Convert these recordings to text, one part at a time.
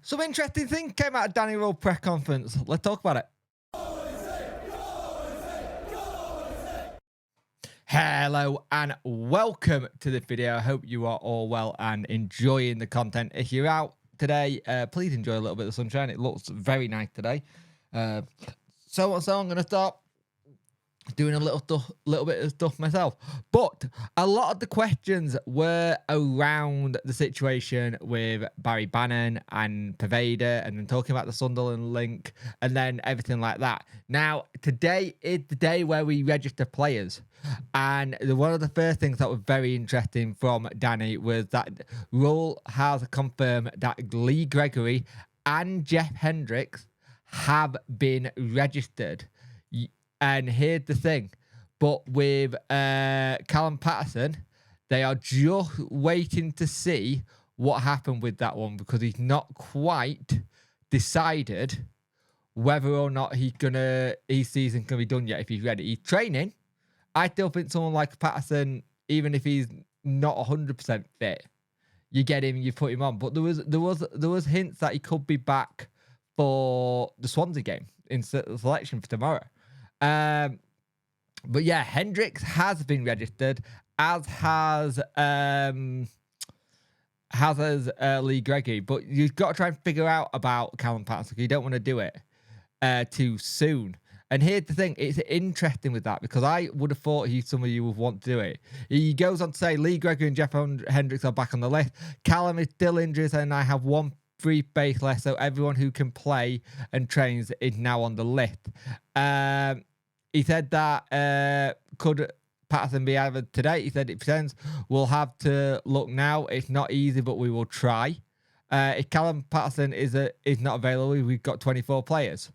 Some interesting things came out of Danny Rose press conference. Let's talk about it. Hello and welcome to the video. I hope you are all well and enjoying the content. If you're out today, please enjoy a little bit of sunshine. It looks very nice today. So I'm going to start doing a little bit of stuff myself. But a lot of the questions were around the situation with Barry Bannan and Pervader, and then talking about the Sunderland link, and then everything like that. Now, today is the day where we register players. And one of the first things that was very interesting from Danny was that Rull has confirmed that Lee Gregory and Jeff Hendricks have been registered. And here's the thing, but with Callum Patterson, they are just waiting to see what happened with that one, because he's not quite decided whether or not his season can be done yet, if he's ready. He's training. I still think someone like Patterson, even if he's not 100% fit, you get him, you put him on. But there was hints that he could be back for the Swansea game in selection for tomorrow. But yeah, Hendricks has been registered, as has Lee Gregory. But you've got to try and figure out about Callum Patterson, because you don't want to do it too soon. And here's the thing, it's interesting with that, because I would have thought some of you would want to do it. He goes on to say Lee Gregory and Jeff Hendricks are back on the list. Callum is still injured, and I have one free base left, so everyone who can play and trains is now on the list. He said that could Patterson be added today? He said it pretends we'll have to look now. It's not easy, but we will try. If Callum Patterson is not available, we've got 24 players.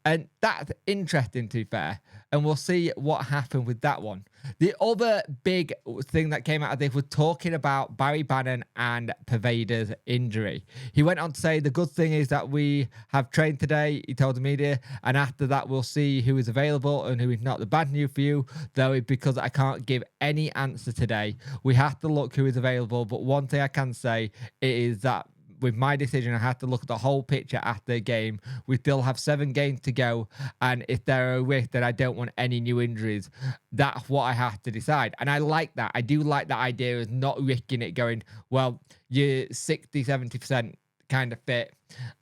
And that's interesting, to be fair. And we'll see what happened with that one. The other big thing that came out of this was talking about Barry Bannan and Pervader's injury. He went on to say, the good thing is that we have trained today, he told the media, and after that we'll see who is available and who is not. The bad news for you, though, is because I can't give any answer today. We have to look who is available, but one thing I can say is that with my decision, I have to look at the whole picture after the game. We still have 7 games to go, and if there are a risk, then I don't want any new injuries. That's what I have to decide. And I like that. I do like that idea of not risking it, going, well, you're 60, 70% kind of fit,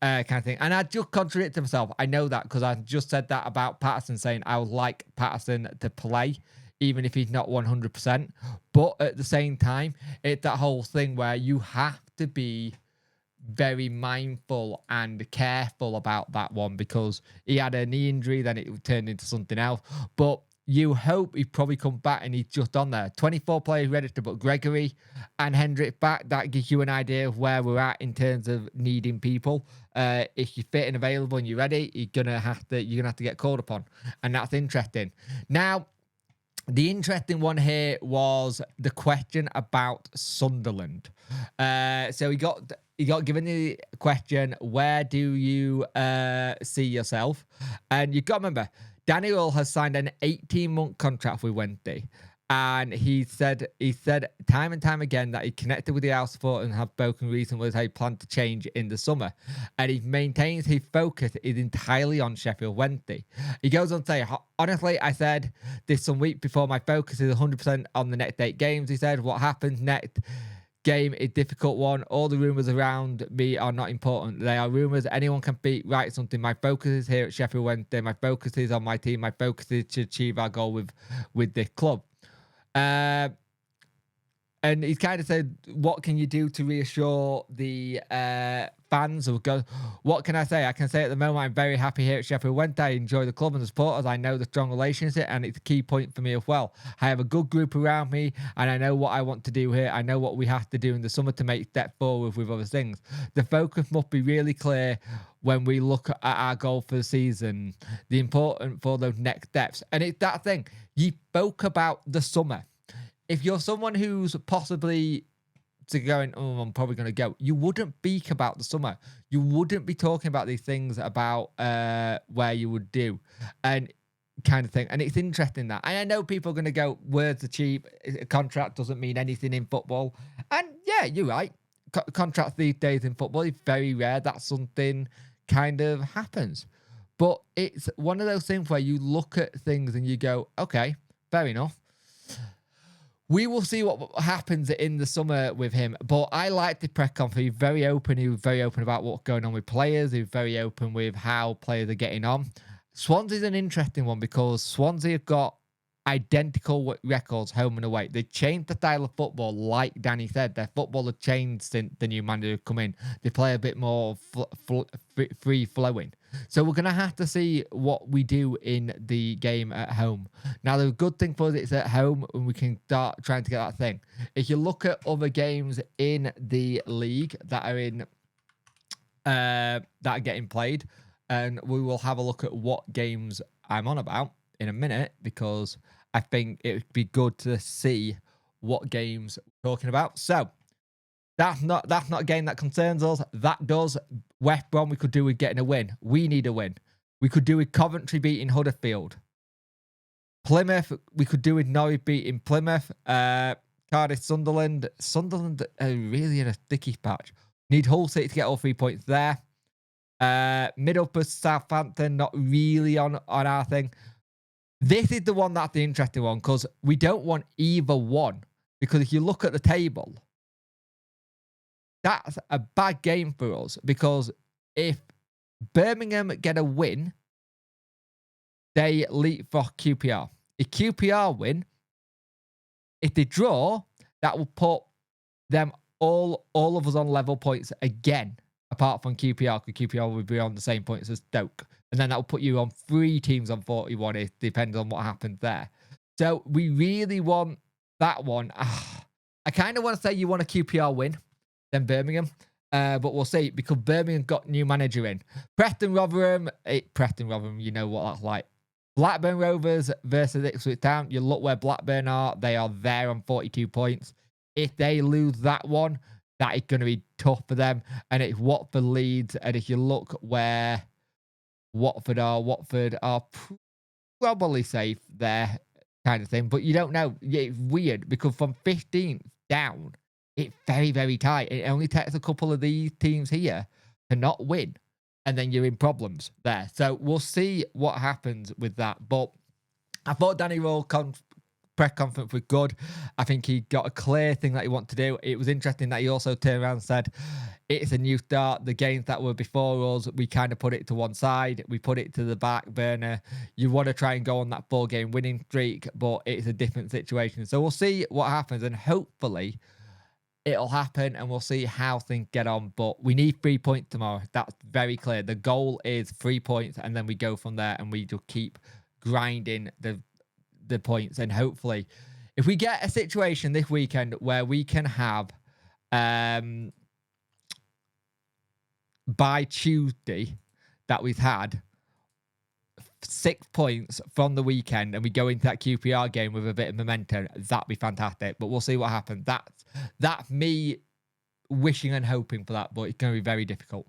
kind of thing. And I just contradicted myself. I know that, because I just said that about Patterson, saying I would like Patterson to play, even if he's not 100%. But at the same time, it's that whole thing where you have to be very mindful and careful about that one, because he had a knee injury, then it turned into something else. But you hope he probably come back and he's just on there. 24 players registered, but Gregory and Hendricks back. That gives you an idea of where we're at in terms of needing people. If you're fit and available and you're ready, you're gonna have to get called upon, and that's interesting. Now, the interesting one here was the question about Sunderland. So he got given the question, where do you see yourself? And you've got to remember, Danny Rose has signed an 18-month contract with Wednesday. And he said time and time again that he connected with the house support and have spoken recently with how he planned to change in the summer. And he maintains his focus is entirely on Sheffield Wednesday. He goes on to say, honestly, I said this some week before, my focus is 100% on the next 8 games. He said, what happens next game is a difficult one. All the rumours around me are not important. They are rumours. Anyone can write something. My focus is here at Sheffield Wednesday. My focus is on my team. My focus is to achieve our goal with this club. And he's kind of said, what can you do to reassure the fans? What can I say? I can say at the moment, I'm very happy here at Sheffield Wednesday. I enjoy the club and the supporters. I know the strong relationship, and it's a key point for me as well. I have a good group around me, and I know what I want to do here. I know what we have to do in the summer to make step forward with other things. The focus must be really clear when we look at our goal for the season, the important for those next steps. And it's that thing. You spoke about the summer. If you're someone who's possibly going, oh, I'm probably going to go, you wouldn't speak about the summer. You wouldn't be talking about these things about where you would do and kind of thing. And it's interesting that. And I know people are going to go, words are cheap. A contract doesn't mean anything in football. And yeah, you're right. contracts these days in football is very rare that something kind of happens. But it's one of those things where you look at things and you go, okay, fair enough. We will see what happens in the summer with him. But I like the press conference. He's very open. He was very open about what's going on with players. He's very open with how players are getting on. Swansea's an interesting one because Swansea have got identical records home and away. They changed the style of football, like Danny said. Their football has changed since the new manager come in. They play a bit more free-flowing. So we're going to have to see what we do in the game at home. Now, the good thing for us is at home and we can start trying to get that thing. If you look at other games in the league that are in that are getting played, and we will have a look at what games I'm on about in a minute, because I think it would be good to see what games we're talking about. So that's not a game that concerns us. That does. West Brom, we could do with getting a win. We need a win. We could do with Coventry beating Huddersfield. Plymouth, we could do with Norwich beating Plymouth. Cardiff, Sunderland. Sunderland are really in a sticky patch. Need Hull City to get all 3 points there. Middlesbrough, Southampton, not really on our thing. This is the one that's the interesting one, because we don't want either one. Because if you look at the table, that's a bad game for us. Because if Birmingham get a win, they leapfrog QPR. If QPR win, if they draw, that will put them all of us on level points again, apart from QPR, because QPR will be on the same points as Stoke. And then that will put you on 3 teams on 41. It depends on what happens there. So we really want that one. I kind of want to say you want a QPR win, then Birmingham. But we'll see, because Birmingham got new manager in. Preston Rotherham, you know what that's like. Blackburn Rovers versus Ipswich Town. You look where Blackburn are. They are there on 42 points. If they lose that one, that is going to be tough for them. And it's Watford Leeds. And if you look where Watford are probably safe there, kind of thing. But you don't know. It's weird, because from 15th down, it's very, very tight. It only takes a couple of these teams here to not win, and then you're in problems there. So we'll see what happens with that. But I thought Danny Rowe press conference was good. I think he got a clear thing that he wanted to do. It was interesting that he also turned around and said, it's a new start. The games that were before us, we kind of put it to one side. We put it to the back burner. You want to try and go on that 4-game winning streak, but it's a different situation. So we'll see what happens, and hopefully it'll happen, and we'll see how things get on. But we need 3 points tomorrow. That's very clear. The goal is 3 points, and then we go from there, and we just keep grinding the points. And hopefully, if we get a situation this weekend where we can have by Tuesday that we've had 6 points from the weekend, and we go into that QPR game with a bit of momentum, that'd be fantastic. But we'll see what happens. That's me wishing and hoping for that, but it's going to be very difficult.